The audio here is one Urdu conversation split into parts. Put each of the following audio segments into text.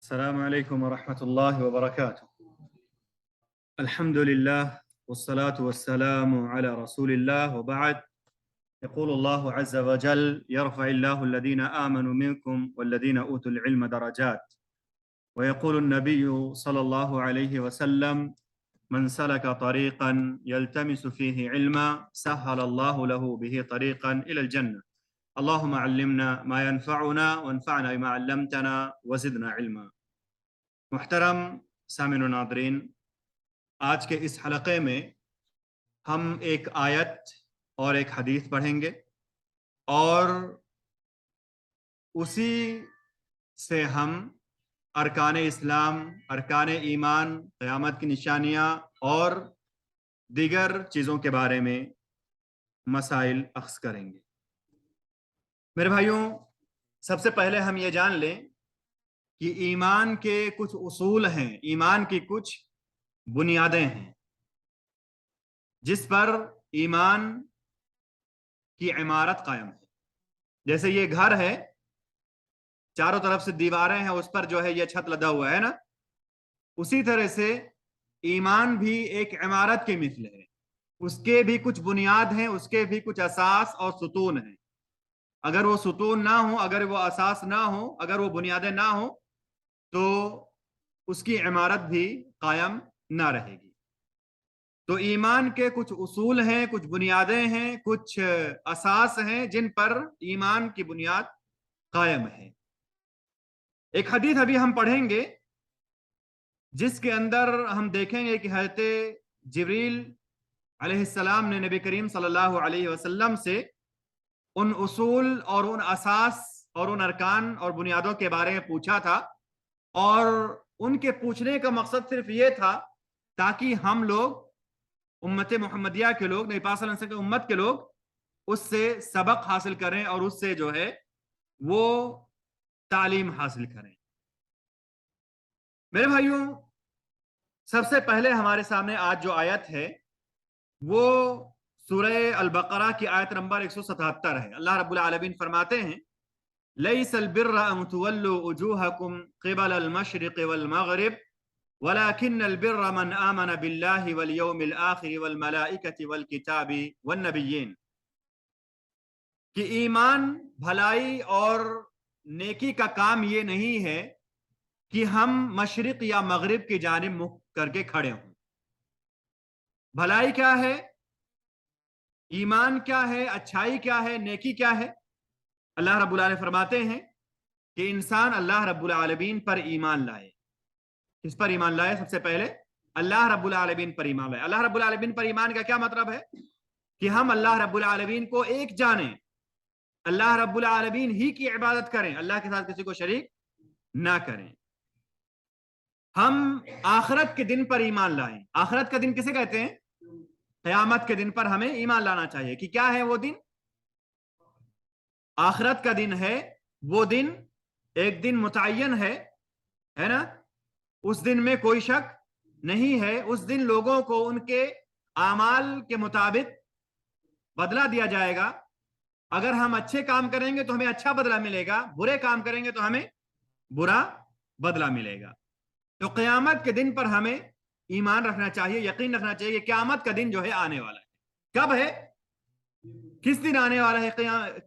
السلام عليكم ورحمة الله وبركاته. الحمد لله والصلاة والسلام على رسول الله وبعد. يقول الله عز وجل: يرفع الله الذين آمنوا منكم والذين أوتوا العلم درجات. ويقول النبي صلى الله عليه وسلم: من سلك طريقا يلتمس فيه علما سهل الله له به طريقا إلى الجنة. اللهم علمنا ما ينفعنا وانفعنا بما علمتنا وزدنا علما. محترم سامعین و ناظرین، آج کے اس حلقے میں ہم ایک آیت اور ایک حدیث پڑھیں گے اور اسی سے ہم ارکان اسلام، ارکان ایمان، قیامت کی نشانیاں اور دیگر چیزوں کے بارے میں مسائل اخذ کریں گے۔ میرے بھائیوں، سب سے پہلے ہم یہ جان لیں کہ ایمان کے کچھ اصول ہیں، ایمان کی کچھ بنیادیں ہیں جس پر ایمان کی عمارت قائم ہے۔ جیسے یہ گھر ہے، چاروں طرف سے دیواریں ہیں، اس پر جو ہے یہ چھت لدا ہوا ہے نا، اسی طرح سے ایمان بھی ایک عمارت کے مثل ہے۔ اس کے بھی کچھ بنیاد ہیں، اس کے بھی کچھ اساس اور ستون ہیں۔ اگر وہ ستون نہ ہوں، اگر وہ اساس نہ ہوں، اگر وہ بنیادیں نہ ہوں تو اس کی عمارت بھی قائم نہ رہے گی۔ تو ایمان کے کچھ اصول ہیں، کچھ بنیادیں ہیں، کچھ اساس ہیں جن پر ایمان کی بنیاد قائم ہے۔ ایک حدیث ابھی ہم پڑھیں گے جس کے اندر ہم دیکھیں گے کہ حضرت جبریل علیہ السلام نے نبی کریم صلی اللہ علیہ وسلم سے ان اصول اور ان اساس اور ان ارکان اور بنیادوں کے بارے میں پوچھا تھا، اور ان کے پوچھنے کا مقصد صرف یہ تھا تاکہ ہم لوگ، امت محمدیہ کے لوگ، نبی پاک صلی اللہ علیہ وسلم کی امت کے لوگ، اس سے سبق حاصل کریں اور اس سے جو ہے وہ تعلیم حاصل کریں۔ میرے بھائیوں، سب سے پہلے ہمارے سامنے آج جو آیت ہے وہ سورہ البقرہ کی آیت نمبر 177 ہے۔ اللہ رب العالمین فرماتے ہیں: لَيْسَ الْبِرَّ أَن تُوَلُّوا وُجُوهَكُمْ قِبَلَ الْمَشْرِقِ وَالْمَغْرِبِ وَلَكِنَّ الْبِرَّ مَنْ آمَنَ بِاللَّهِ وَالْيَوْمِ الْآخِرِ وَالْمَلَائِكَةِ وَالْكِتَابِ وَالنَّبِيِّينَ، کہ ایمان، بھلائی اور نیکی کا کام یہ نہیں ہے کہ ہم مشرق یا مغرب کی جانب منہ کر کے کھڑے ہوں۔ بھلائی کیا ہے، ایمان کیا ہے، اچھائی کیا ہے، نیکی کیا ہے؟ اللہ رب العالمین فرماتے ہیں کہ انسان اللہ رب العالمین پر ایمان لائے۔ کس پر ایمان لائے؟ سب سے پہلے اللہ رب العالمین پر ایمان لائے۔ اللہ رب العالمین پر ایمان کا کیا مطلب ہے؟ کہ ہم اللہ رب العالمین کو ایک جانیں، اللہ رب العالمین ہی کی عبادت کریں، اللہ کے ساتھ کسی کو شریک نہ کریں۔ ہم آخرت کے دن پر ایمان لائیں۔ آخرت کا دن کسے کہتے ہیں؟ قیامت کے دن پر ہمیں ایمان لانا چاہیے کہ کیا ہے وہ دن؟ آخرت کا دن ہے، وہ دن ایک دن متعین ہے نا، اس دن میں کوئی شک نہیں ہے۔ اس دن لوگوں کو ان کے اعمال کے مطابق بدلہ دیا جائے گا۔ اگر ہم اچھے کام کریں گے تو ہمیں اچھا بدلہ ملے گا، برے کام کریں گے تو ہمیں برا بدلہ ملے گا۔ تو قیامت کے دن پر ہمیں ایمان رکھنا چاہیے، یقین رکھنا چاہیے کہ قیامت کا دن جو ہے آنے والا ہے۔ کب ہے؟ کس دن آنے والا ہے؟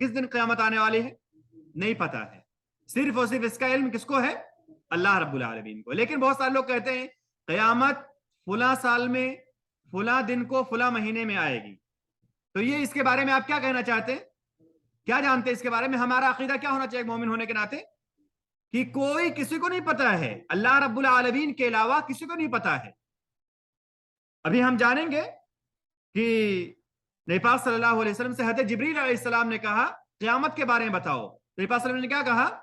کس دن قیامت آنے والی ہے؟ نہیں پتا ہے۔ صرف اور صرف اس کا علم کس کو ہے؟ اللہ رب العالمین کو۔ لیکن بہت سارے لوگ کہتے ہیں قیامت فلاں سال میں، فلاں دن کو، فلاں مہینے میں آئے گی۔ تو یہ اس کے بارے میں آپ کیا کہنا چاہتے ہیں؟ کیا جانتے ہیں اس کے بارے میں؟ ہمارا عقیدہ کیا ہونا چاہیے مومن ہونے کے ناطے؟ کہ کوئی کسی کو نہیں پتا ہے، اللہ رب العالمین کے علاوہ کسی کو نہیں پتا ہے۔ ابھی ہم جانیں گے کہ نبی پاک صلی اللہ علیہ وسلم سے حضرت جبریل علیہ السلام نے کہا قیامت کے بارے میں بتاؤ۔ نبی پاک صلی اللہ علیہ وسلم نے کیا کہا؟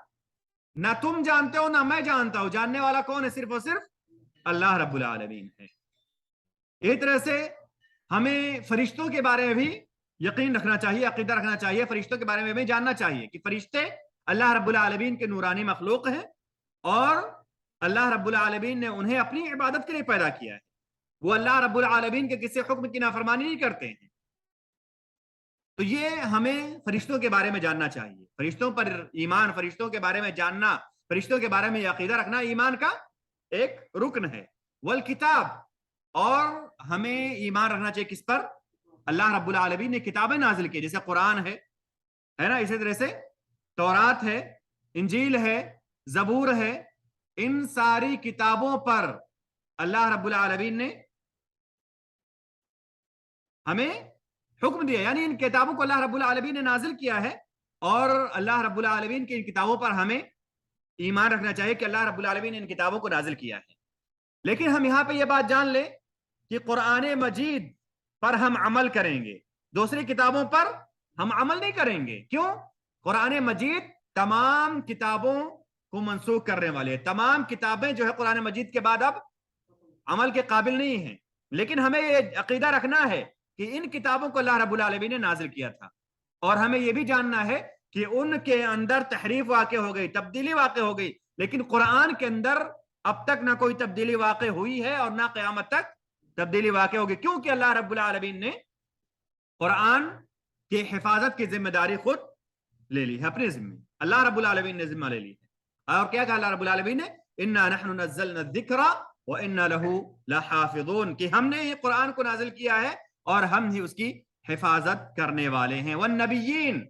نہ تم جانتے ہو نہ میں جانتا ہوں، جاننے والا کون ہے؟ صرف اور صرف اللہ رب العالمین ہے۔ اسی طرح سے ہمیں فرشتوں کے بارے میں بھی یقین رکھنا چاہیے، عقیدہ رکھنا چاہیے۔ فرشتوں کے بارے میں بھی جاننا چاہیے کہ فرشتے اللہ رب العالمین کے نورانی مخلوق ہیں، اور اللہ رب العالمین نے انہیں اپنی عبادت کے لیے پیدا کیا ہے۔ وہ اللہ رب العالمین کے کسی حکم کی نافرمانی نہیں کرتے ہیں۔ تو یہ ہمیں فرشتوں کے بارے میں جاننا چاہیے، فرشتوں پر ایمان، فرشتوں کے بارے میں جاننا، فرشتوں کے بارے میں یہ عقیدہ رکھنا ایمان کا ایک رکن ہے. والکتاب، اور ہمیں ایمان رکھنا چاہیے کس پر؟ اللہ رب العالمین نے کتابیں نازل کی، جیسے قرآن ہے نا، اسی طرح سے تورات ہے، انجیل ہے، زبور ہے. ان ساری کتابوں پر اللہ رب العالمین نے ہمیں حکم دیا، یعنی ان کتابوں کو اللہ رب العالمین نے نازل کیا ہے، اور اللہ رب العالمین کی ان کتابوں پر ہمیں ایمان رکھنا چاہیے کہ اللہ رب العالمین نے ان کتابوں کو نازل کیا ہے. لیکن ہم یہاں پہ یہ بات جان لیں کہ قرآن مجید پر ہم عمل کریں گے، دوسری کتابوں پر ہم عمل نہیں کریں گے. کیوں؟ قرآن مجید تمام کتابوں کو منسوخ کرنے والے ہیں. تمام کتابیں جو ہے قرآن مجید کے بعد اب عمل کے قابل نہیں ہیں. لیکن ہمیں یہ عقیدہ رکھنا ہے کہ ان کتابوں کو اللہ رب العالمین نے نازل کیا تھا، اور ہمیں یہ بھی جاننا ہے کہ ان کے اندر تحریف واقع ہو گئی، تبدیلی واقع ہو گئی، لیکن قرآن کے اندر اب تک نہ کوئی تبدیلی واقع ہوئی ہے اور نہ قیامت تک تبدیلی واقع ہوگی، کیونکہ اللہ رب العالمین نے قرآن کی حفاظت کی ذمہ داری خود لے لی ہے اپنے ذمہ. اللہ رب العالمین نے ذمہ لے لی ہے. اور کیا کہا اللہ رب العالمین نے؟ انا نحن نزلنا الذکر وانا له لحافظون، کہ ہم نے یہ قرآن کو نازل کیا ہے اور ہم ہی اس کی حفاظت کرنے والے ہیں. والنبیین،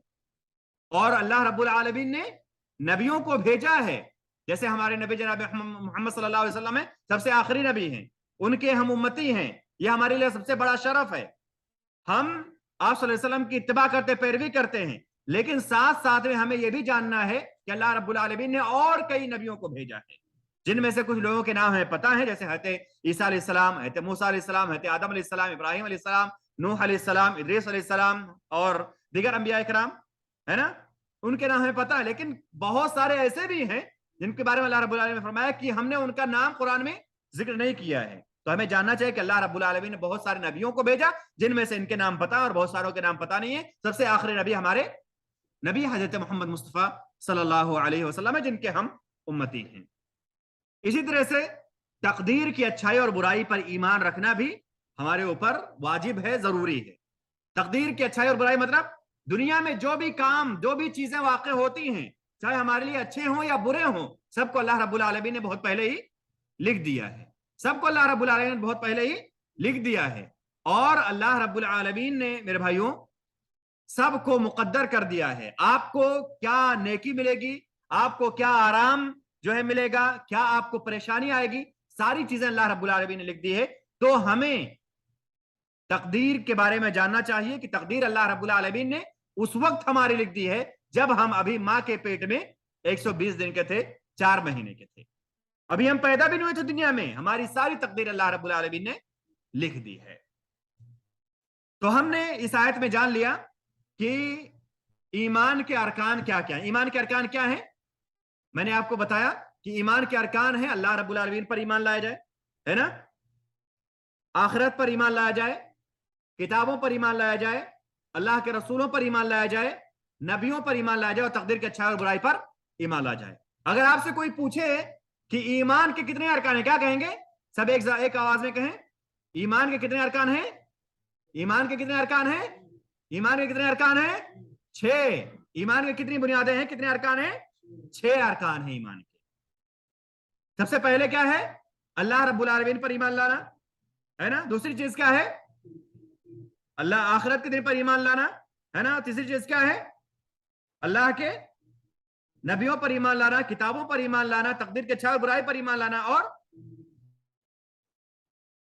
اور اللہ رب العالمین نے نبیوں کو بھیجا ہے، جیسے ہمارے نبی جناب محمد صلی اللہ علیہ وسلم سب سے آخری نبی ہیں، ان کے ہم امتی ہیں. یہ ہمارے لیے سب سے بڑا شرف ہے. ہم آپ صلی اللہ علیہ وسلم کی اتباع کرتے، پیروی کرتے ہیں، لیکن ساتھ ساتھ میں ہمیں یہ بھی جاننا ہے کہ اللہ رب العالمین نے اور کئی نبیوں کو بھیجا ہے، جن میں سے کچھ لوگوں کے نام ہمیں پتہ ہیں، جیسے حضرت عیسیٰ علیہ السلام، حضرت موسیٰ علیہ السلام، حضرت آدم علیہ السلام، ابراہیم علیہ السلام، نوح علیہ السلام، ادریس علیہ السلام، اور دیگر انبیاء کرام، ہے نا، ان کے نام ہمیں پتہ ہے. لیکن بہت سارے ایسے بھی ہیں جن کے بارے میں اللہ رب العالمین نے فرمایا کہ ہم نے ان کا نام قرآن میں ذکر نہیں کیا ہے. تو ہمیں جاننا چاہیے کہ اللہ رب العالمین نے بہت سارے نبیوں کو بھیجا، جن میں سے ان کے نام پتہ اور بہت ساروں کے نام پتہ نہیں ہے. سب سے آخری نبی ہمارے نبی حضرت محمد مصطفیٰ صلی اللہ علیہ وسلم ہے، جن کے ہم امتی ہیں. اسی طرح سے تقدیر کی اچھائی اور برائی پر ایمان رکھنا بھی ہمارے اوپر واجب ہے، ضروری ہے. تقدیر کی اچھائی اور برائی مطلب دنیا میں جو بھی کام، جو بھی چیزیں واقع ہوتی ہیں، چاہے ہمارے لیے اچھے ہوں یا برے ہوں، سب کو اللہ رب العالمین نے بہت پہلے ہی لکھ دیا ہے. سب کو اللہ رب العالمین نے بہت پہلے ہی لکھ دیا ہے. اور اللہ رب العالمین نے میرے بھائیوں سب کو مقدر کر دیا ہے. آپ کو کیا نیکی ملے گی، آپ کو کیا آرام جو ہے ملے گا، کیا آپ کو پریشانی آئے گی، ساری چیزیں اللہ رب العالمین نے لکھ دی ہے. تو ہمیں تقدیر کے بارے میں جاننا چاہیے کہ تقدیر اللہ رب العالمین نے اس وقت ہماری لکھ دی ہے جب ہم ابھی ماں کے پیٹ میں 120 دن کے تھے، 4 مہینے کے تھے، ابھی ہم پیدا بھی نہیں ہوئے تھے دنیا میں. ہماری ساری تقدیر اللہ رب العالمین نے لکھ دی ہے. تو ہم نے اس آیت میں جان لیا کہ ایمان کے ارکان کیا کیا ہیں. ایمان کے ارکان کیا ہیں؟ میں نے آپ کو بتایا کہ ایمان کے ارکان ہیں اللہ رب العالمین پر ایمان لایا جائے، ہے نا، آخرت پر ایمان لایا جائے، کتابوں پر ایمان لایا جائے، اللہ کے رسولوں پر ایمان لایا جائے، نبیوں پر ایمان لایا جائے، اور تقدیر کی اچھائی اور برائی پر ایمان لایا جائے. اگر آپ سے کوئی پوچھے کہ ایمان کے کتنے ارکان ہیں، کیا کہیں گے؟ سب ایک آواز میں کہیں، ایمان کے کتنے ارکان ہیں؟ ایمان کے کتنے ارکان ہیں؟ ایمان کے کتنے ارکان ہیں؟ 6. ایمان کے کتنی بنیادیں ہیں، کتنے ارکان ہیں؟ 6 ارکان ہیں ایمان کے. سب سے پہلے کیا ہے؟ اللہ رب العالمین پر ایمان لانا، ہے نا. دوسری چیز کیا ہے؟ اللہ آخرت کے دن پر ایمان لانا، ہے نا. تیسری چیز کیا ہے؟ اللہ کے نبیوں پر ایمان لانا، کتابوں پر ایمان لانا، تقدیر کے اچھائی اور برائی پر ایمان لانا. اور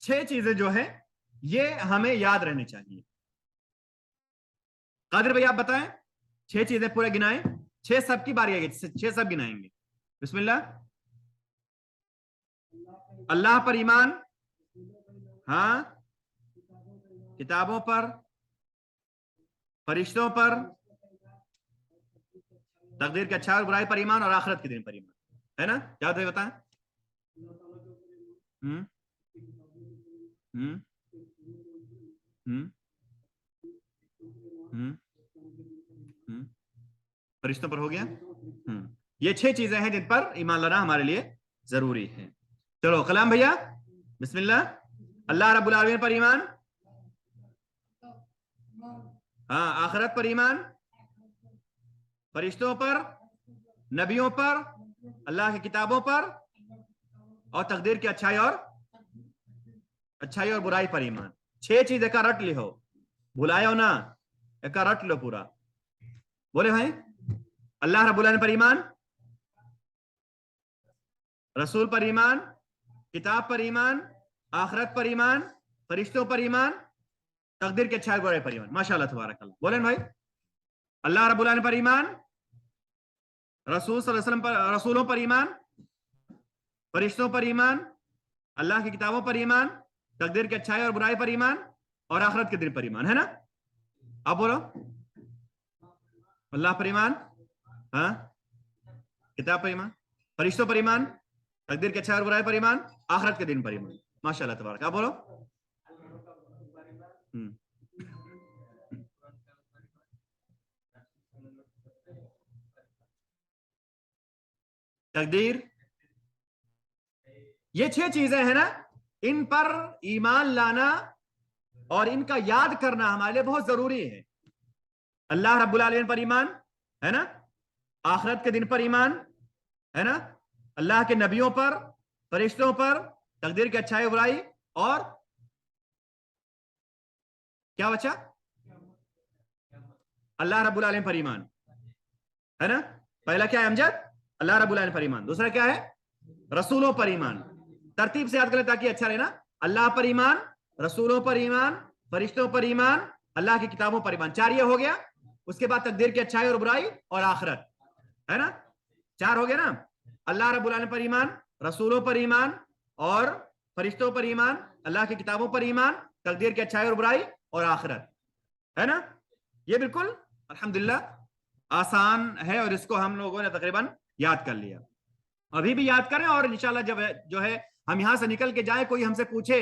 6 چیزیں جو ہیں یہ ہمیں یاد رہنی چاہیے. قادر بھائی آپ بتائیں، 6 چیزیں پورے گنائیں. 6 سب کی باری آئے گی، 6 سب گنائیں گے. بسم اللہ. اللہ پر ایمان، ہاں، کتابوں پر، فرشتوں پر، تقدیر کے اچھائی اور برائی پر ایمان، اور آخرت کے دن پر ایمان، ہے نا. یاد ہے بتائیں. فرشتوں پر ہو گیا. یہ 6 چیزیں ہیں جن پر ایمان لانا ہمارے لیے ضروری ہے. چلو کلام بھیا، بسم اللہ. اللہ رب العالمین پر ایمان، ہاں، آخرت پر ایمان، فرشتوں پر، نبیوں پر، اللہ کی کتابوں پر اور تقدیر کی اچھائی اور برائی پر ایمان. 6 چیزیں کا رٹ لو, بھلایا ہو نا, ایک رٹ لو پورا. بولے بھائی, اللہ رب العالمین پر ایمان, رسول پر ایمان, کتاب پر ایمان, آخرت پر ایمان, فرشتوں پر ایمان, تقدیر کی اچھائی برائی پر ایمان. ماشاءاللہ تبارک اللہ. بولیں بھائی, اللہ رب العالمین پر ایمان, رسول صلی اللہ علیہ وسلم پر, رسولوں پر ایمان, فرشتوں پر ایمان, اللہ کی کتابوں پر ایمان, تقدیر کی اچھائی اور برائی پر ایمان, اور آخرت کے دن پر ایمان. ہے نا؟ آپ بولو, اللہ پر ایمان, ہاں, کتاب پر ایمان, فرشتوں پر ایمان, تقدیر کی اچھائی اور برائی پر ایمان, آخرت کے دن پر ایمان. ماشاءاللہ تبارک. آپ بولو. تقدیر, یہ 6 چیزیں ہیں نا, ان پر ایمان لانا اور ان کا یاد کرنا ہمارے لیے بہت ضروری ہے. اللہ رب العالمین پر ایمان ہے نا, آخرت کے دن پر ایمان ہے نا, اللہ کے نبیوں پر, فرشتوں پر, تقدیر کی اچھائی برائی, اور کیا بچا, اللہ رب العالمین پر ایمان ہے نا. پہلا کیا ہے امجد, اللہ رب العالمین پر ایمان. دوسرا کیا ہے, رسولوں پر ایمان. ترتیب سے یاد کریں تاکہ اچھا رہے نا. اللہ پر ایمان, رسولوں پر ایمان, فرشتوں پر ایمان, اللہ کی کتابوں پر ایمان. 4 یہ ہو گیا. اس کے بعد تقدیر کی اچھائی اور برائی اور آخرت, ہے نا. 4 ہو گیا نا. اللہ رب العالمین پر ایمان, رسولوں پر ایمان, اور فرشتوں پر ایمان, اللہ کی کتابوں پر ایمان, تقدیر کی اچھائی اور برائی اور آخرت, ہے نا. یہ بالکل الحمدللہ آسان ہے, اور اس کو ہم لوگوں نے تقریباً یاد کر لیا. ابھی بھی یاد کریں, اور انشاءاللہ جب جو ہے ہم یہاں سے نکل کے جائیں, کوئی ہم سے پوچھے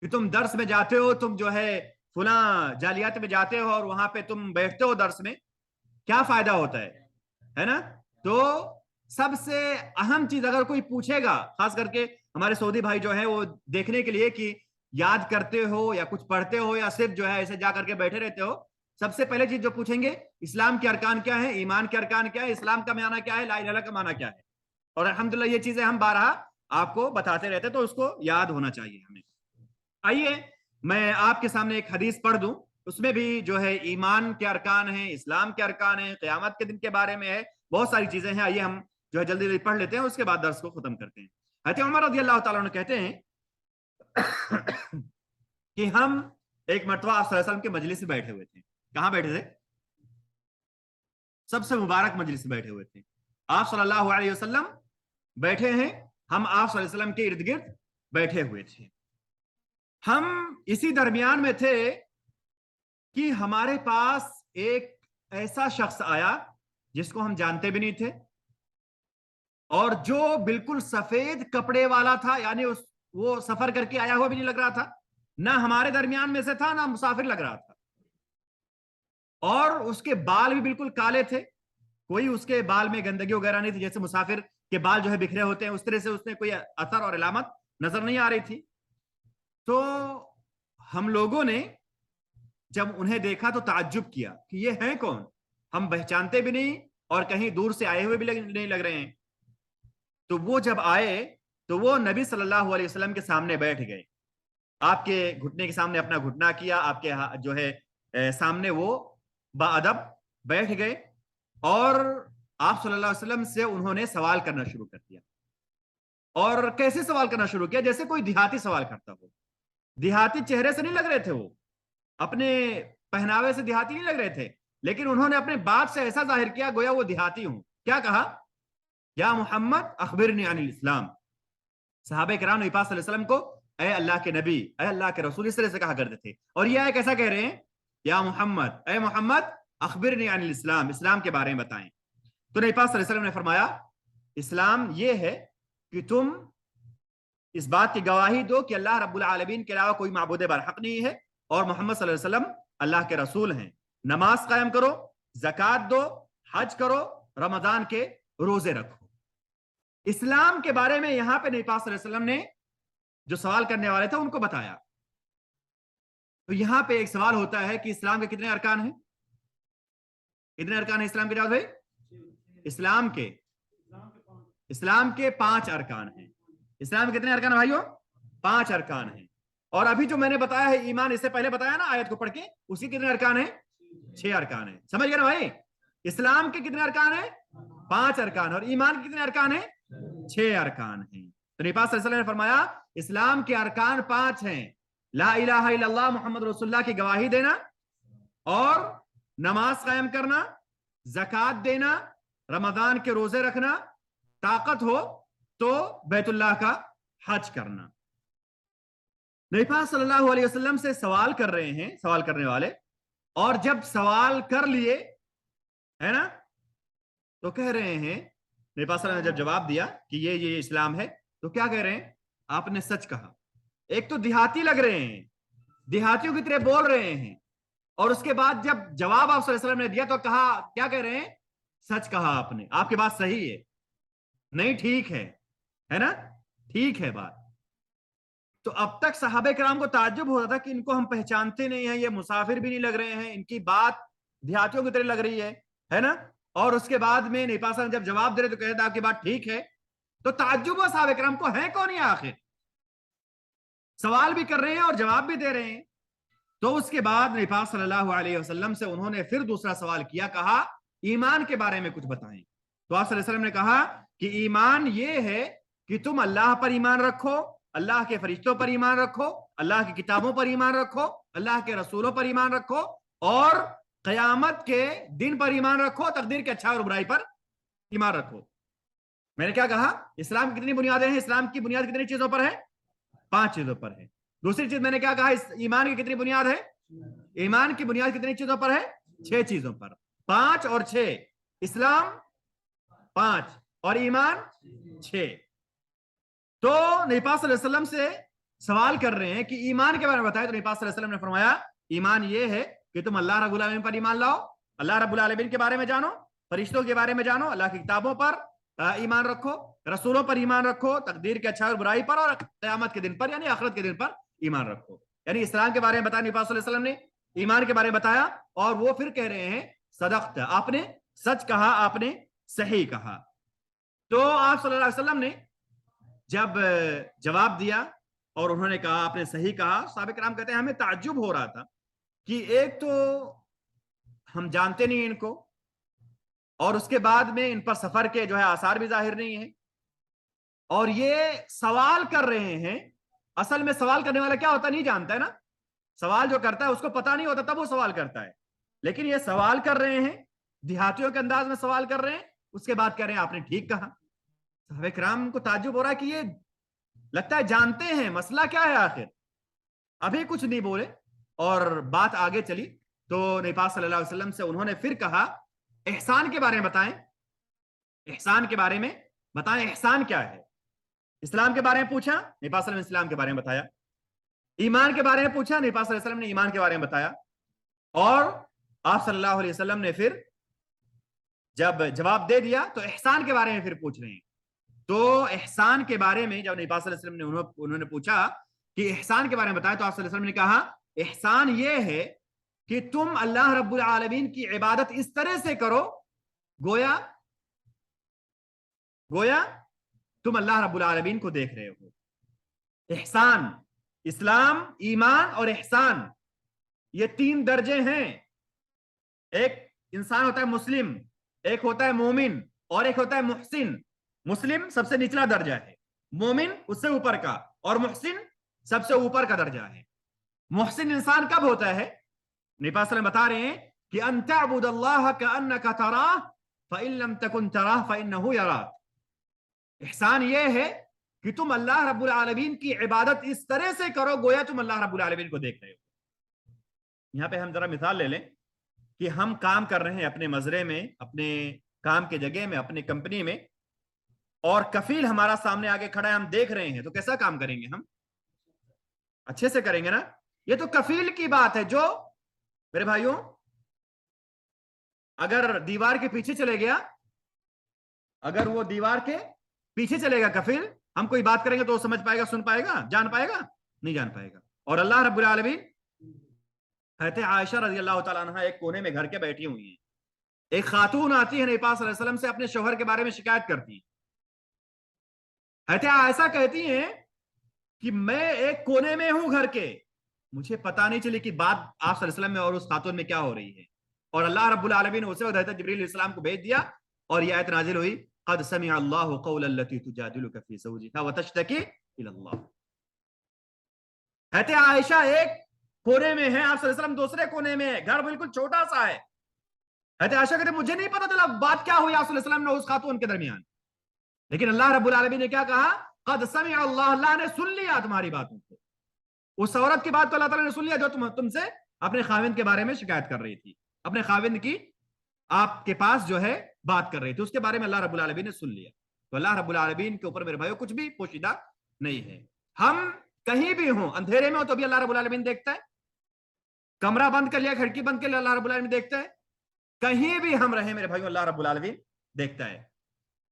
کہ تم درس میں جاتے ہو, تم جو ہے فلاں جالیات میں جاتے ہو اور وہاں پہ تم بیٹھتے ہو درس میں, کیا فائدہ ہوتا ہے نا. تو سب سے اہم چیز اگر کوئی پوچھے گا, خاص کر کے ہمارے سعودی بھائی جو ہیں, وہ دیکھنے کے لیے کہ یاد کرتے ہو یا کچھ پڑھتے ہو یا صرف جو ہے ایسے جا کر کے بیٹھے رہتے ہو, سب سے پہلے چیز جو پوچھیں گے, اسلام کے ارکان کیا ہے, ایمان کے ارکان کیا ہے, اسلام کا معنی کیا ہے, لا الہ الا اللہ کا معنی کیا ہے. اور الحمدللہ یہ چیزیں ہم بارہا آپ کو بتاتے رہتے, تو اس کو یاد ہونا چاہیے ہمیں. آئیے میں آپ کے سامنے ایک حدیث پڑھ دوں, اس میں بھی جو ہے ایمان کے ارکان ہیں, اسلام کے ارکان ہیں, قیامت کے دن کے بارے میں ہے, بہت ساری چیزیں ہیں. آئیے ہم جو ہے جلدی پڑھ لیتے ہیں, اس کے بعد درس کو ختم کرتے ہیں. حضرت عمر رضی اللہ تعالیٰ عنہ کہتے ہیں کہ ہم ایک مرتبہ آپ صلی اللہ علیہ وسلم کے مجلس میں بیٹھے ہوئے تھے. کہاں بیٹھے تھے؟ سب سے مبارک مجلس میں بیٹھے ہوئے تھے. آپ صلی اللہ علیہ وسلم بیٹھے ہیں, ہم آپ صلی اللہ علیہ وسلم کے ارد گرد بیٹھے ہوئے تھے. ہم اسی درمیان میں تھے کہ ہمارے پاس ایک ایسا شخص آیا جس کو ہم جانتے بھی نہیں تھے, اور جو بالکل سفید کپڑے والا تھا, یعنی وہ سفر کر کے آیا ہوا بھی نہیں لگ رہا تھا, نہ ہمارے درمیان میں سے تھا, نہ مسافر لگ رہا تھا, اور اس کے بال بھی بالکل کالے تھے. کوئی اس کے بال میں گندگی وغیرہ نہیں تھی, جیسے مسافر کے بال جو ہے بکھرے ہوتے ہیں, اس طرح سے اس نے کوئی اثر اور علامت نظر نہیں آ رہی تھی. تو ہم لوگوں نے جب انہیں دیکھا تو تعجب کیا کہ یہ ہیں کون, ہم پہچانتے بھی نہیں اور کہیں دور سے آئے ہوئے بھی نہیں لگ رہے ہیں. تو وہ جب آئے تو وہ نبی صلی اللہ علیہ وسلم کے سامنے بیٹھ گئے, آپ کے گھٹنے کے سامنے اپنا گھٹنا کیا, آپ کے جو ہے سامنے وہ باادب بیٹھ گئے, اور آپ صلی اللہ علیہ وسلم سے انہوں نے سوال کرنا شروع کر دیا. اور کیسے سوال کرنا شروع کیا؟ جیسے کوئی دیہاتی سوال کرتا ہو. دیہاتی چہرے سے نہیں لگ رہے تھے, وہ اپنے پہناوے سے دیہاتی نہیں لگ رہے تھے, لیکن انہوں نے اپنے بات سے ایسا ظاہر کیا گویا وہ دیہاتی ہوں. کیا کہا؟ یا محمد اخبرنی عن الاسلام. صحابہ کرام نبی پاک صلی اللہ علیہ وسلم کو اے اللہ کے نبی, اے اللہ کے رسول, اس طرح سے کہا کرتے تھے. اور یہ کیسا کہہ رہے ہیں؟ یا محمد, اے محمد اخبرنی عن الاسلام, اسلام کے بارے میں بتائیں. تو نبی پاک صلی اللہ علیہ وسلم نے فرمایا, اسلام یہ ہے کہ تم اس بات کی گواہی دو کہ اللہ رب العالمین کے علاوہ کوئی معبود برحق نہیں ہے, اور محمد صلی اللہ علیہ وسلم اللہ کے رسول ہیں. نماز قائم کرو, زکوٰۃ دو, حج کرو, رمضان کے روزے رکھو. اسلام کے بارے میں یہاں پہ نبی پاک صلی اللہ علیہ وسلم نے جو سوال کرنے والے تھے ان کو بتایا. تو یہاں پہ ایک سوال ہوتا ہے کہ اسلام کے کتنے ارکان ہیں؟ کتنے ارکان ہیں اسلام کے؟ جواب بھائی, اسلام کے اسلام کے 5 ارکان ہیں. اسلام کے کتنے ارکان ہیں بھائیو؟ 5 ارکان ہیں. اور ابھی جو میں نے بتایا ہے ایمان، اس سے پہلے بتایا نا آیت کو پڑھ کے، اس کے کتنے ارکان ہیں؟ 6 ارکان ہیں. سمجھ گئے نا بھائی؟ اسلام کے کتنے ارکان ہیں؟ 5 ارکان. اور ایمان کے کتنے ارکان ہیں؟ 6 ارکان ہیں. تو نبی پاک صلی اللہ علیہ وسلم نے فرمایا اسلام کے ارکان 5 ہیں: لا الہ الا اللہ محمد رسول اللہ کی گواہی دینا، اور نماز قائم کرنا، زکوٰۃ دینا، رمضان کے روزے رکھنا، طاقت ہو تو بیت اللہ کا حج کرنا. نبی پاک صلی اللہ علیہ وسلم سے سوال کر رہے ہیں سوال کرنے والے، اور جب سوال کر لیے ہے نا تو کہہ رہے ہیں، نبی پاک صلی اللہ علیہ وسلم نے جب جواب دیا کہ یہ اسلام ہے، تو کیا کہہ رہے ہیں؟ آپ نے سچ کہا. ایک تو دیہاتی لگ رہے ہیں، دیہاتیوں کی طرح بول رہے ہیں، اور اس کے بعد جب جواب آپ صلی اللہ علیہ وسلم نے دیا تو کہا، کیا کہہ رہے ہیں؟ سچ کہا آپ نے، آپ کی بات صحیح ہے، نہیں ٹھیک ہے نا، ٹھیک ہے بات. تو اب تک صحابہ کرام کو تعجب ہوتا تھا کہ ان کو ہم پہچانتے نہیں ہیں، یہ مسافر بھی نہیں لگ رہے ہیں، ان کی بات دیہاتیوں کی طرح لگ رہی ہے نا. اور اس کے بعد میں نبی پاک جب جواب دے رہے تو کہتے ہیں آپ کی بات ٹھیک ہے. تو تعجب ہوا صحابہ کرام کو، ہے کون یہ آخر؟ سوال بھی کر رہے ہیں اور جواب بھی دے رہے ہیں. تو اس کے بعد نبی پاک صلی اللہ علیہ وسلم سے انہوں نے پھر دوسرا سوال کیا، کہا ایمان کے بارے میں کچھ بتائیں. تو آپ صلی اللہ علیہ وسلم نے کہا کہ ایمان یہ ہے کہ تم اللہ پر ایمان رکھو، اللہ کے فرشتوں پر ایمان رکھو، اللہ کی کتابوں پر ایمان رکھو، اللہ کے رسولوں پر ایمان رکھو، اور قیامت کے دن پر ایمان رکھو، تقدیر کے اچھائی اور برائی پر ایمان رکھو. میں نے کیا کہا؟ اسلام کی کتنی بنیادیں ہیں؟ اسلام کی بنیاد کتنی چیزوں پر ہے؟ 5 چیزوں پر ہے. دوسری چیز میں نے کیا کہا؟ ایمان کی کتنی بنیاد ہے؟ ایمان کی بنیاد کتنی چیزوں پر ہے؟ 6 چیزوں پر. 5 اور 6. اسلام 5 اور ایمان 6. تو نبی پاک صلی اللہ علیہ وسلم سے سوال کر رہے ہیں کہ ایمان کے بارے میں بتائیں. تو نبی پاک صلی اللہ علیہ وسلم نے فرمایا ایمان یہ ہے کہ تم اللہ رب العالمین پر ایمان لاؤ، اللہ رب العالمین کے بارے میں جانو، فرشتوں کے بارے میں جانو، اللہ کی کتابوں پر ایمان رکھو، رسولوں پر ایمان رکھو، تقدیر کے اچھائی اور برائی پر، اور قیامت کے دن پر یعنی آخرت کے دن پر ایمان رکھو. یعنی اسلام کے بارے میں بتایا نبی پاک صلی اللہ علیہ وسلم نے، ایمان کے بارے میں بتایا، اور وہ پھر کہہ رہے ہیں صدقت، آپ نے سچ کہا، آپ نے صحیح کہا. تو آپ صلی اللہ علیہ وسلم نے جب جواب دیا اور انہوں نے کہا آپ نے صحیح کہا، صحابہ کرام کہتے ہیں ہمیں تعجب ہو رہا تھا کہ ایک تو ہم جانتے نہیں ان کو، اور اس کے بعد میں ان پر سفر کے جو ہے آثار بھی ظاہر نہیں ہیں، اور یہ سوال کر رہے ہیں. اصل میں سوال کرنے والا کیا ہوتا ہے نہیں جانتا ہے نا، سوال جو کرتا ہے اس کو پتا نہیں ہوتا تب وہ سوال کرتا ہے. لیکن یہ سوال کر رہے ہیں، دیہاتیوں کے انداز میں سوال کر رہے ہیں، اس کے بعد کہہ رہے ہیں آپ نے ٹھیک کہا. صحابہ کرام کو تعجب ہو رہا ہے کہ یہ لگتا ہے جانتے ہیں مسئلہ کیا ہے آخر. ابھی کچھ نہیں بولے اور بات آگے چلی. تو نبی پاک صلی اللہ علیہ وسلم سے انہوں نے پھر کہا احسان کے بارے میں بتائیں، احسان کے بارے میں بتائیں، احسان کیا ہے. اسلام کے بارے میں پوچھا، نبی پاک صلی اللہ علیہ وسلم نے اسلام کے بارے میں بتایا. ایمان کے بارے میں پوچھا، نبی پاک صلی اللہ علیہ وسلم نے ایمان کے بارے میں بتایا. اور آپ صلی اللہ علیہ وسلم نے پھر جب جواب دے دیا تو احسان کے بارے میں پھر پوچھ رہے ہیں. تو احسان کے بارے میں جب نبی پاک صلی اللہ علیہ وسلم نے انہوں نے پوچھا کہ احسان کے بارے میں بتایا، تو آپ صلی اللہ علیہ وسلم نے کہا احسان یہ ہے کہ تم اللہ رب العالمین کی عبادت اس طرح سے کرو گویا تم اللہ رب العالمین کو دیکھ رہے ہو. احسان، اسلام، ایمان اور احسان، یہ 3 درجے ہیں. ایک انسان ہوتا ہے مسلم، ایک ہوتا ہے مومن، اور ایک ہوتا ہے محسن. مسلم سب سے نچلا درجہ ہے، مومن اس سے اوپر کا، اور محسن سب سے اوپر کا درجہ ہے. محسن انسان کب ہوتا ہے؟ نبی پاک صلی اللہ علیہ وسلم بتا رہے ہیں کہ ان تعبد اللہ کأنک تراہ فإن لم تکن تراہ فإنہ یراک. احسان یہ ہے کہ تم اللہ رب العالمین کی عبادت اس طرح سے کرو گویا تم اللہ رب العالمین کو دیکھ رہے ہو. یہاں پہ ہم ذرا مثال لے لیں کہ ہم کام کر رہے ہیں اپنے مزرعے میں، اپنے کام کے جگہ میں، اپنی کمپنی میں، اور کفیل ہمارا سامنے آگے کھڑا ہے، ہم دیکھ رہے ہیں، تو کیسا کام کریں گے؟ ہم اچھے سے کریں گے نا. یہ تو کفیل کی بات ہے. جو میرے بھائیوں اگر دیوار کے پیچھے چلے گیا، اگر وہ دیوار کے پیچھے چلے گا کفیل، ہم کوئی بات کریں گے تو وہ سمجھ پائے گا، سن پائے گا، جان پائے گا؟ نہیں جان پائے گا. اور اللہ رب العالمین، حضرت عائشہ رضی اللہ تعالیٰ عنہ ایک کونے میں گھر کے بیٹھی ہوئی ہیں. ایک خاتون آتی ہے نبی پاک صلی اللہ علیہ وسلم سے اپنے شوہر کے بارے میں شکایت کرتی ہے حضرت عائشہ کہتی ہیں کہ میں ایک کونے میں ہوں گھر کے، مجھے پتا نہیں چلی کہ بات آپ صلی اللہ علیہ وسلم میں اور اس خاتون میں کیا ہو رہی ہے، اور اللہ رب العالمین نے اسے حضرت جبریل علیہ السلام کو بھیج دیا اور یہ آیت نازل ہوئی، قد سمع اللہ قول التي تجادلك في زوجها وتشتكي الى اللہ۔ حضرت عائشہ ایک کونے میں ہے، آپ صلی اللہ علیہ وسلم دوسرے کونے میں ہے، گھر بالکل چھوٹا سا ہے۔ حضرت عائشہ کہتے مجھے نہیں پتا چلا بات کیا ہوئی آپ صلی اللہ علیہ وسلم نے اس خاتون کے درمیان، لیکن اللہ رب العالمین نے کیا کہا، قد سمع اللہ، اللہ نے سن لیا تمہاری باتوں کو، اس عورت کی بات کو اللہ تعالیٰ نے سن لیا جو تم سے اپنے خاوند کے بارے میں شکایت کر رہی تھی، اپنے خاوند کی آپ کے پاس جو ہے بات کر رہی تھی، اس کے بارے میں اللہ رب العالمین نے سن لیا۔ تو اللہ رب العالمین کے اوپر میرے بھائیو کچھ بھی پوشیدہ نہیں ہے، ہم کہیں بھی ہوں، اندھیرے میں ہو تو بھی اللہ رب العالمین دیکھتا ہے، کمرہ بند کر لیا، کھڑکی بند کر لیا، اللہ رب العالمین دیکھتا ہے، کہیں بھی ہم رہیں میرے بھائیو اللہ رب العالمین دیکھتا ہے۔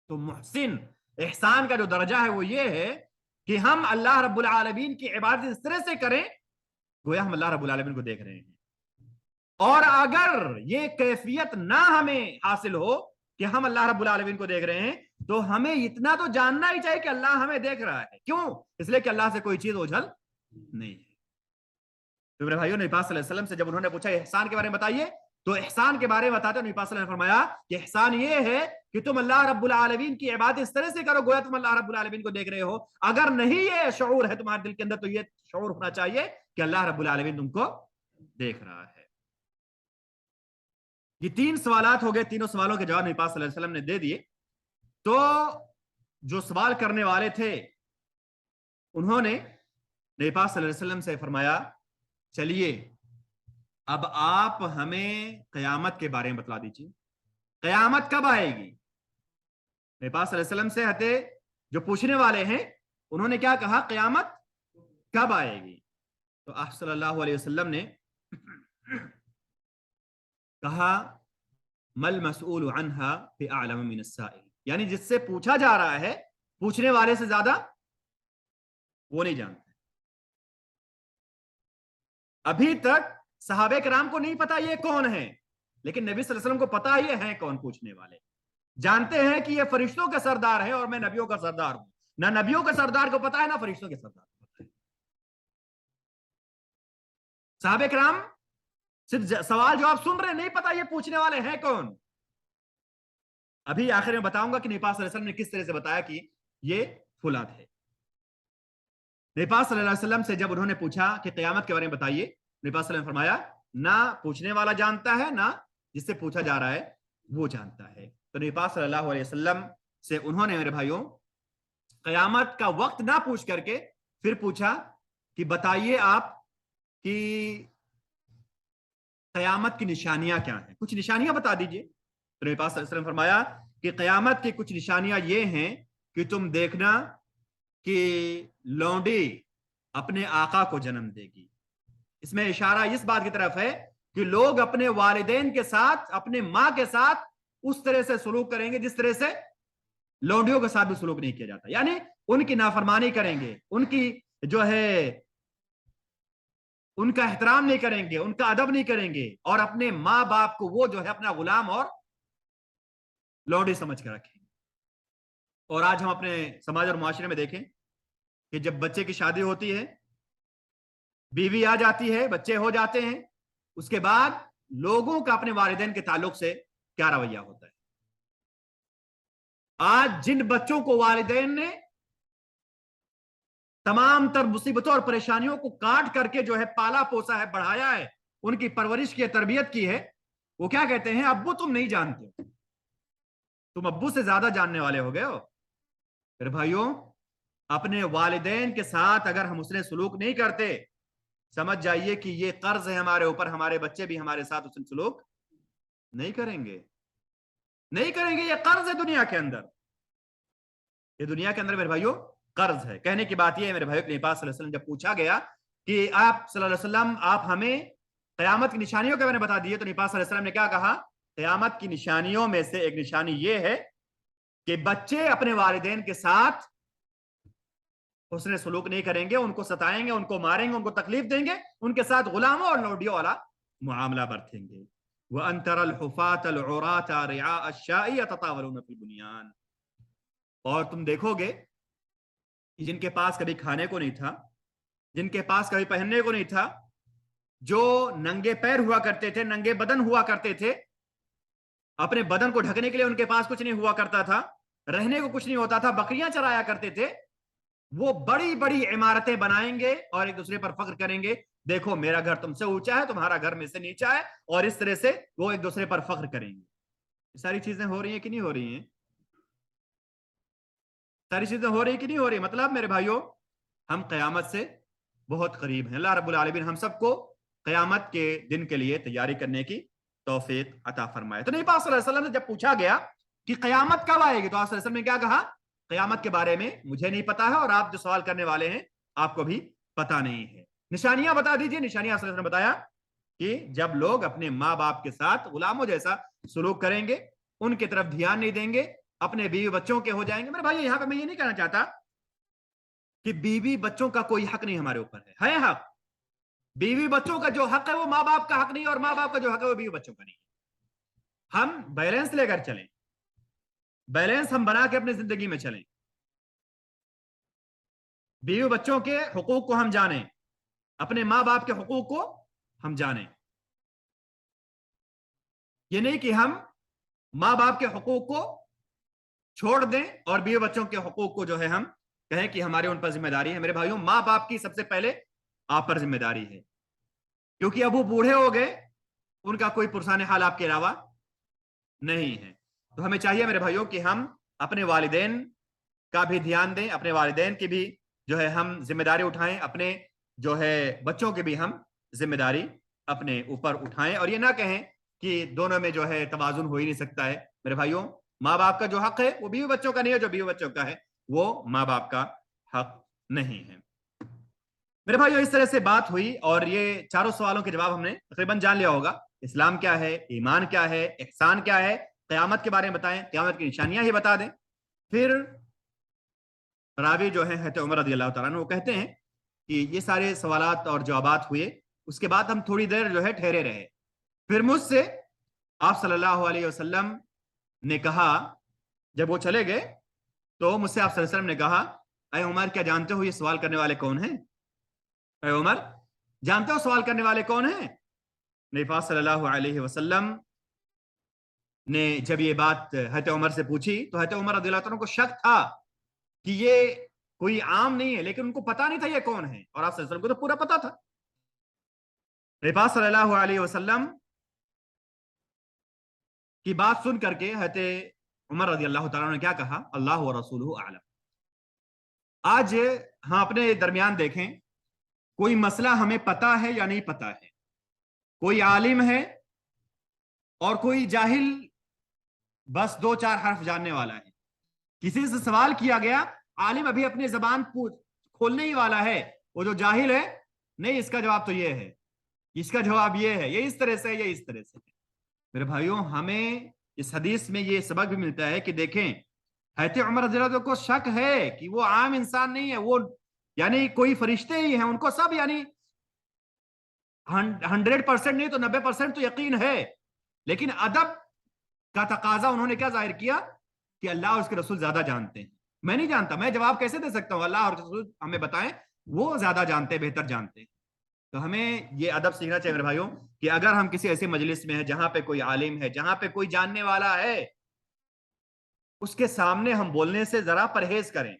تو محسن احسان کا جو درجہ ہے وہ یہ ہے کہ ہم اللہ رب العالمین کی عبادت اس طرح سے کریں گویا ہم اللہ رب العالمین کو دیکھ رہے ہیں، اور اگر یہ کیفیت نہ ہمیں حاصل ہو کہ ہم اللہ رب العالمین کو دیکھ رہے ہیں تو ہمیں اتنا تو جاننا ہی چاہیے کہ اللہ ہمیں دیکھ رہا ہے، کیوں؟ اس لیے کہ اللہ سے کوئی چیز اوجھل نہیں ہے۔ تو میرے بھائیوں، نبی پاک صلی اللہ علیہ وسلم سے جب انہوں نے پوچھا احسان کے بارے میں بتائیے، تو احسان کے بارے میں بتاتے ہیں نبی پاک صلی اللہ علیہ وسلم نے فرمایا کہ احسان یہ ہے کہ تم اللہ رب العالمین کی عبادت اس طرح سے کرو گویا تم اللہ رب العالمین کو دیکھ رہے ہو۔ اگر نہیں یہ شعور ہے تمہارے دل کے اندر تو یہ شعور ہونا چاہیے کہ اللہ رب العالمین تم کو دیکھ رہا ہے۔ یہ 3 سوالات ہو گئے، تینوں سوالوں کے جواب نبی پاک صلی اللہ علیہ وسلم نے دے دیے۔ تو جو سوال کرنے والے تھے انہوں نے نبی پاک صلی اللہ علیہ وسلم سے فرمایا چلیے اب آپ ہمیں قیامت کے بارے میں بتلا دیجیے، قیامت کب آئے گی؟ نبی پاک صلی اللہ علیہ وسلم سے ہتے جو پوچھنے والے ہیں انہوں نے کیا کہا، قیامت کب آئے گی؟ تو آپ صلی اللہ علیہ وسلم نے کہا مل مسئول عنہا بأعلم من السائل، یعنی جس سے پوچھا جا رہا ہے پوچھنے والے سے زیادہ وہ نہیں جانتا۔ ابھی تک صحابہ کرام کو نہیں پتا یہ کون ہے، لیکن نبی صلی اللہ علیہ وسلم کو پتا یہ ہیں کون پوچھنے والے، جانتے ہیں کہ یہ فرشتوں کا سردار ہے اور میں نبیوں کا سردار ہوں، نہ نبیوں کا سردار کو پتا ہے نہ فرشتوں کے سردار کو پتا ہے۔ صحابہ کرام صرف سوال جواب سن رہے، نہیں پتا یہ پوچھنے والے ہیں کون۔ ابھی آخر میں بتاؤں گا کہ نبی پاک صلی اللہ علیہ وسلم نے کس طرح سے بتایا کہ یہ فلاں ہے۔ نبی پاک صلی اللہ علیہ وسلم سے جب انہوں نے پوچھا کہ قیامت کے بارے میں بتائیے، نبی پاک صلی اللہ علیہ وسلم نے فرمایا نہ پوچھنے والا جانتا ہے نہ جس سے پوچھا جا رہا ہے وہ جانتا ہے۔ تو نبی پاک صلی اللہ علیہ وسلم سے انہوں نے میرے بھائیوں قیامت کا وقت نہ پوچھ کر کے پھر پوچھا کہ بتائیے آپ کہ قیامت کی نشانیاں کیا ہیں، کچھ نشانیاں بتا دیجئے۔ تو نبی پاک صلی اللہ علیہ وسلم نے فرمایا کہ قیامت کی کچھ نشانیاں یہ ہیں کہ تم دیکھنا کہ لونڈی اپنے آقا کو جنم دے گی۔ اس میں اشارہ اس بات کی طرف ہے کہ لوگ اپنے والدین کے ساتھ، اپنے ماں کے ساتھ اس طرح سے سلوک کریں گے جس طرح سے لونڈیوں کے ساتھ بھی سلوک نہیں کیا جاتا، یعنی ان کی نافرمانی کریں گے، ان کی جو ہے ان کا احترام نہیں کریں گے، ان کا ادب نہیں کریں گے، اور اپنے ماں باپ کو وہ جو ہے اپنا غلام اور لونڈی سمجھ کر رکھیں گے۔ اور آج ہم اپنے سماج اور معاشرے میں دیکھیں کہ جب بچے کی شادی ہوتی ہے، بیوی آ جاتی ہے، بچے ہو جاتے ہیں، اس کے بعد لوگوں کا اپنے والدین کے تعلق سے کیا رویہ ہوتا ہے۔ آج جن بچوں کو والدین نے تمام تر مصیبتوں اور پریشانیوں کو کاٹ کر کے جو ہے پالا پوسا ہے، بڑھایا ہے، ان کی پرورش کی، تربیت کی ہے، وہ کیا کہتے ہیں، ابو تم نہیں جانتے، تم ابو سے زیادہ جاننے والے ہو گئے ہو۔ پھر بھائیوں، اپنے والدین کے ساتھ اگر ہم اس نے سلوک نہیں کرتے، سمجھ جائیے کہ یہ قرض ہے ہمارے اوپر، ہمارے بچے بھی ہمارے ساتھ اس نے سلوک نہیں کریں گے، نہیں کریں گے۔ یہ قرض ہے دنیا کے اندر، یہ دنیا کے اندر میرے بھائیوں قرض ہے۔ کہنے کی بات یہ ہے میرے بھائیوں کہ نبی پاک صلی اللہ علیہ وسلم جب پوچھا گیا کہ آپ صلی اللہ علیہ وسلم آپ ہمیں قیامت کی نشانیوں کے بارے میں بتا دیے، تو نبی پاک صلی اللہ علیہ وسلم نے کیا کہا، قیامت کی نشانیوں میں سے ایک نشانی یہ ہے کہ بچے اپنے والدین کے ساتھ حسن سلوک نہیں کریں گے، ان کو ستائیں گے، ان کو ماریں گے، ان کو تکلیف دیں گے، ان کے ساتھ غلاموں اور لونڈیوں والا معاملہ برتیں گے۔ وَأَن تَرَى الْحُفَاةَ الْعُرَاةَ رِعَاءَ الشَّاءِ يَتَطَاوَلُونَ فِي الْبُنْيَانِ، اور تم دیکھو گے کہ جن کے پاس کبھی کھانے کو نہیں تھا، جن کے پاس کبھی پہننے کو نہیں تھا، جو ننگے پیر ہوا کرتے تھے، ننگے بدن ہوا کرتے تھے، اپنے بدن کو ڈھکنے کے لیے ان کے پاس کچھ نہیں ہوا کرتا تھا، رہنے کو کچھ نہیں ہوتا تھا، بکریاں چرایا کرتے تھے، وہ بڑی بڑی عمارتیں بنائیں گے اور ایک دوسرے پر فخر کریں گے، دیکھو میرا گھر تم سے اونچا ہے، تمہارا گھر میں سے نیچا ہے، اور اس طرح سے وہ ایک دوسرے پر فخر کریں گے۔ یہ ساری چیزیں ہو رہی ہیں کہ نہیں ہو رہی ہیں؟ ساری چیزیں ہو رہی ہیں کہ نہیں ہو رہی؟ مطلب میرے بھائیوں، ہم قیامت سے بہت قریب ہیں۔ اللہ رب العالمین ہم سب کو قیامت کے دن کے لیے تیاری کرنے کی توفیق عطا فرمائے۔ تو نبی پاک صلی اللہ علیہ وسلم سے جب پوچھا گیا کہ قیامت کب آئے گی، تو آپ صلی اللہ علیہ وسلم نے کیا کہا؟ قیامت کے بارے میں مجھے نہیں پتا ہے، اور آپ جو سوال کرنے والے ہیں آپ کو بھی پتا نہیں ہے۔ نشانیاں بتا دیجئے۔ نشانیاں صلی اللہ علیہ وسلم نے بتایا کہ جب لوگ اپنے ماں باپ کے ساتھ غلاموں جیسا سلوک کریں گے، ان کی طرف دھیان نہیں دیں گے، اپنے بیوی بچوں کے ہو جائیں گے۔ میرے بھائی یہاں پہ میں یہ نہیں کہنا چاہتا کہ بیوی بچوں کا کوئی حق نہیں ہمارے اوپر ہے حق۔ بیوی بچوں کا جو حق ہے وہ ماں باپ کا حق نہیں، اور ماں باپ کا جو حق ہے وہ بیوی بچوں کا نہیں۔ ہم بیلنس لے کر چلیں، بیلنس ہم بنا کے اپنی زندگی میں چلیں، بیوی بچوں کے حقوق کو ہم جانیں، اپنے ماں باپ کے حقوق کو ہم جانیں۔ یہ نہیں کہ ہم ماں باپ کے حقوق کو چھوڑ دیں اور بیوی بچوں کے حقوق کو جو ہے ہم کہیں کہ ہمارے ان پر ذمہ داری ہے۔ میرے بھائیوں، ماں باپ کی سب سے پہلے آپ پر ذمہ داری ہے، کیونکہ اب وہ بوڑھے ہو گئے، ان کا کوئی پرسان حال آپ کے علاوہ نہیں ہے۔ تو ہمیں چاہیے میرے بھائیوں کہ ہم اپنے والدین کا بھی دھیان دیں، اپنے والدین کی بھی جو ہے ہم ذمہ داری اٹھائیں، اپنے جو ہے بچوں کی بھی ہم ذمہ داری اپنے اوپر اٹھائیں، اور یہ نہ کہیں کہ دونوں میں جو ہے توازن ہو ہی نہیں سکتا ہے۔ میرے بھائیوں، ماں باپ کا جو حق ہے وہ بیوی بچوں کا نہیں ہے، جو بیوی بچوں کا ہے وہ ماں باپ کا حق نہیں ہے۔ میرے بھائیوں، اس طرح سے بات ہوئی اور یہ چاروں سوالوں کے جواب ہم نے تقریباً جان لیا ہوگا۔ اسلام کیا ہے، ایمان کیا ہے، احسان کیا ہے، قیامت کے بارے میں بتائیں، قیامت کی نشانیاں ہی بتا دیں۔ پھر راوی جو ہے حضرت عمر رضی اللہ تعالیٰ عنہ، وہ کہتے ہیں کہ یہ سارے سوالات اور جوابات ہوئے، اس کے بعد ہم تھوڑی دیر جو ہے ٹھہرے رہے۔ پھر مجھ سے آپ صلی اللہ علیہ وسلم نے کہا، جب وہ چلے گئے تو مجھ سے آپ صلی اللہ علیہ وسلم نے کہا، اے عمر، کیا جانتے ہو یہ سوال کرنے والے کون ہیں؟ اے عمر، جانتے ہو سوال کرنے والے کون ہیں؟ نبی پاک صلی اللہ علیہ وسلم نے جب یہ بات حضرت عمر سے پوچھی تو حضرت عمر رضی اللہ عنہ کو شک تھا کہ یہ کوئی عام نہیں ہے، لیکن ان کو پتا نہیں تھا یہ کون ہے، اور آپ صلی اللہ علیہ وسلم کو تو پورا پتا تھا۔ نبی پاک صلی اللہ علیہ وسلم کی بات سن کر کے حضرت عمر رضی اللہ تعالیٰ نے کیا کہا؟ اللہ و رسولہ اعلم۔ آج ہم اپنے درمیان دیکھیں، کوئی مسئلہ ہمیں پتا ہے یا نہیں پتا ہے، کوئی عالم ہے اور کوئی جاہل، بس دو چار حرف جاننے والا ہے۔ کسی سے سوال کیا گیا، عالم ابھی اپنی زبان کھولنے ہی والا ہے، وہ جو جاہل ہے، نہیں اس کا جواب تو یہ ہے، اس کا جواب یہ ہے، یہ اس طرح سے، یہ اس طرح سے۔ میرے بھائیوں، ہمیں اس حدیث میں یہ سبق بھی ملتا ہے کہ دیکھیں، حضرت عمر رضی اللہ عنہ کو شک ہے کہ وہ عام انسان نہیں ہے، وہ یعنی کوئی فرشتے ہی ہیں، ان کو سب یعنی 100% نہیں تو 90% تو یقین ہے، لیکن ادب کا تقاضا انہوں نے کیا ظاہر کیا کہ اللہ اور اس کے رسول زیادہ جانتے ہیں، میں نہیں جانتا، میں جواب کیسے دے سکتا ہوں؟ اللہ اور رسول ہمیں بتائیں، وہ زیادہ جانتے، بہتر جانتے ہیں۔ تو ہمیں یہ ادب سیکھنا چاہیے میرے بھائیوں کہ اگر ہم کسی ایسے مجلس میں ہیں جہاں پہ کوئی عالم ہے، جہاں پہ کوئی جاننے والا ہے، اس کے سامنے ہم بولنے سے ذرا پرہیز کریں،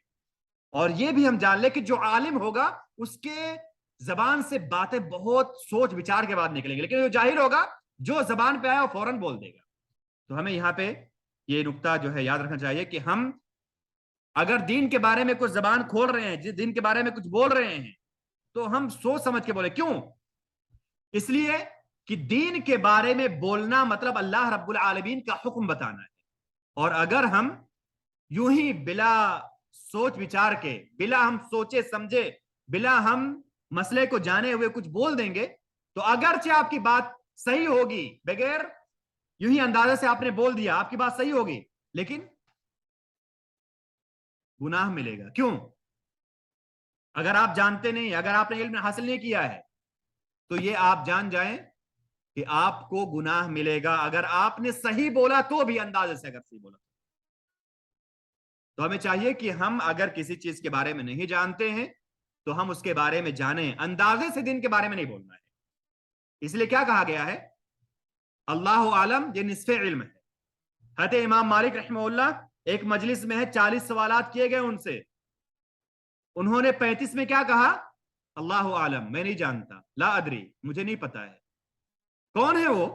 اور یہ بھی ہم جان لیں کہ جو عالم ہوگا اس کے زبان سے باتیں بہت سوچ بچار کے بعد نکلیں گی، لیکن جو جاہل ہوگا، جو زبان پہ آیا وہ فوراً بول دے گا۔ تو ہمیں یہاں پہ یہ نقطہ جو ہے یاد رکھنا چاہیے کہ ہم اگر دین کے بارے میں کچھ زبان کھول رہے ہیں، جس دین کے بارے میں کچھ بول رہے ہیں، تو ہم سوچ سمجھ کے بولے۔ کیوں؟ اس لیے کہ دین کے بارے میں بولنا مطلب اللہ رب العالمین کا حکم بتانا ہے، اور اگر ہم یوں ہی بلا سوچ وچار کے، بلا ہم سوچے سمجھے، بلا ہم مسئلے کو جانے ہوئے کچھ بول دیں گے، تو اگرچہ آپ کی بات صحیح ہوگی، بغیر یوں ہی اندازے سے آپ نے بول دیا، آپ کی بات صحیح ہوگی، لیکن گناہ ملے گا۔ کیوں؟ اگر آپ جانتے نہیں، اگر آپ نے علم حاصل نہیں کیا ہے، تو یہ آپ جان جائیں کہ آپ کو گناہ ملے گا، اگر آپ نے صحیح بولا تو بھی اندازے سے اگر صحیح بولا۔ تو ہمیں چاہیے کہ ہم اگر کسی چیز کے بارے میں نہیں جانتے ہیں تو ہم اس کے بارے میں جانیں، اندازے سے دین کے بارے میں نہیں بولنا ہے۔ اس لیے کیا کہا گیا ہے؟ اللہ عالم، یہ نصف علم ہے۔ حضرت امام مالک رحمہ اللہ ایک مجلس میں ہے، 40 سوالات کیے گئے ان سے، انہوں نے 35 میں کیا کہا؟ اللہ عالم، میں نہیں جانتا، لا ادری، مجھے نہیں پتا ہے۔ کون ہے وہ؟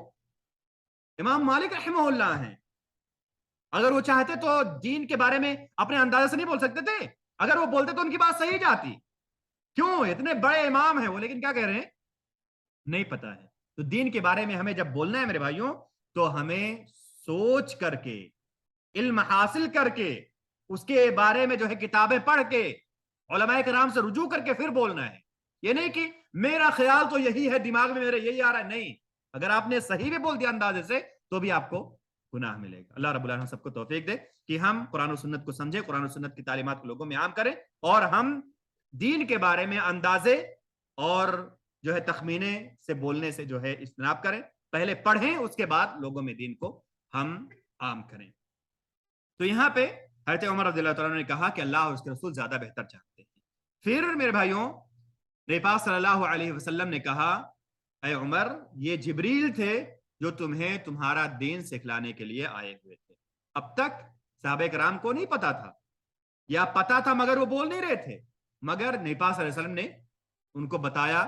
امام مالک رحمہ اللہ ہیں۔ اگر وہ چاہتے تو دین کے بارے میں اپنے اندازے سے نہیں بول سکتے تھے؟ اگر وہ بولتے تو ان کی بات صحیح جاتی۔ کیوں؟ اتنے بڑے امام ہیں وہ، لیکن کیا کہہ رہے ہیں؟ نہیں پتا ہے۔ تو دین کے بارے میں ہمیں جب بولنا ہے میرے بھائیوں، تو ہمیں سوچ کر کے، علم حاصل کر کے، اس کے بارے میں جو ہے کتابیں پڑھ کے، علماء کرام سے رجوع کر کے پھر بولنا ہے۔ یہ نہیں کہ میرا خیال تو یہی ہے، دماغ میں میرے یہی آ رہا ہے، نہیں۔ اگر آپ نے صحیح بھی بول دیا اندازے سے تو بھی آپ کو گناہ ملے گا۔ اللہ رب العالمین سب کو توفیق دے کہ ہم قرآن و سنت کو سمجھیں، قرآن و سنت کی تعلیمات کو لوگوں میں عام کریں، اور ہم دین کے بارے میں اندازے اور جو ہے تخمینے سے بولنے سے جو ہے اجتناب کریں۔ پہلے پڑھیں، اس کے بعد لوگوں میں دین کو ہم عام کریں۔ تو یہاں پہ حضرت عمر رضی اللہ تعالیٰ نے کہا کہ اللہ اور اس کے رسول زیادہ بہتر جانتے ہیں۔ پھر میرے بھائیوں، نبی پاک صلی اللہ علیہ وسلم نے کہا، اے عمر، یہ جبریل تھے جو تمہیں تمہارا دین سکھلانے کے لیے آئے ہوئے تھے۔ اب تک صحابہ کرام کو نہیں پتا تھا، یا پتا تھا مگر وہ بول نہیں رہے تھے، مگر نبی پاک صلی اللہ علیہ وسلم نے ان کو بتایا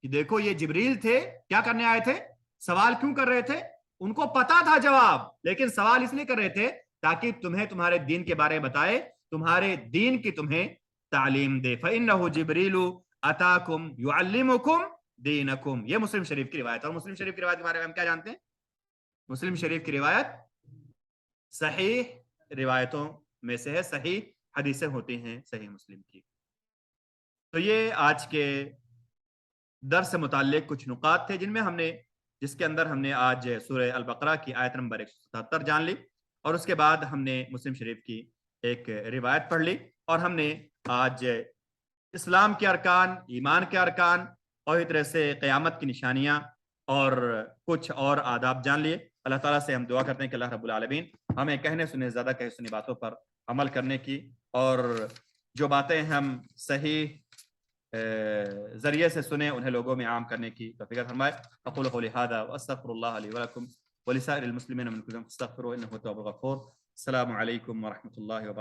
کہ دیکھو یہ جبریل تھے، کیا کرنے آئے تھے؟ سوال کیوں کر رہے تھے؟ ان کو پتا تھا جواب، لیکن سوال اس لیے کر رہے تھے تاکہ تمہیں تمہارے دین کے بارے میں بتائے، تمہارے دین کی تمہیں تعلیم دے۔ فَإِنَّهُ جِبْرِيلُ أَتَاكُمْ يُعَلِّمُكُمْ دِينَكُمْ۔ یہ مسلم شریف کی روایت ہے، اور مسلم شریف کی روایت کے بارے میں ہم کیا جانتے ہیں؟ مسلم شریف کی روایت صحیح روایتوں میں سے ہے، صحیح حدیثیں ہوتی ہیں صحیح مسلم کی۔ تو یہ آج کے درس سے متعلق کچھ نکات تھے جس کے اندر ہم نے آج سورہ البقرہ کی آیت نمبر 177 جان لی، اور اس کے بعد ہم نے مسلم شریف کی ایک روایت پڑھ لی، اور ہم نے آج اسلام کے ارکان، ایمان کے ارکان، اور اس طرح سے قیامت کی نشانیاں اور کچھ اور آداب جان لیے۔ اللہ تعالیٰ سے ہم دعا کرتے ہیں کہ اللہ رب العالمین ہمیں کہنے سنے زیادہ کہے سنی باتوں پر عمل کرنے کی، اور جو باتیں ہم صحیح ذریعے سے سنیں انہیں لوگوں میں عام کرنے کی توفیق فرمائے۔ اقول قولی ھذا واستغفر اللہ لی ولکم ولسائر المسلمین من کل ذنب فاستغفروہ انہ هو التواب الغفور۔ السلام علیکم ورحمۃ اللہ وبرکاتہ۔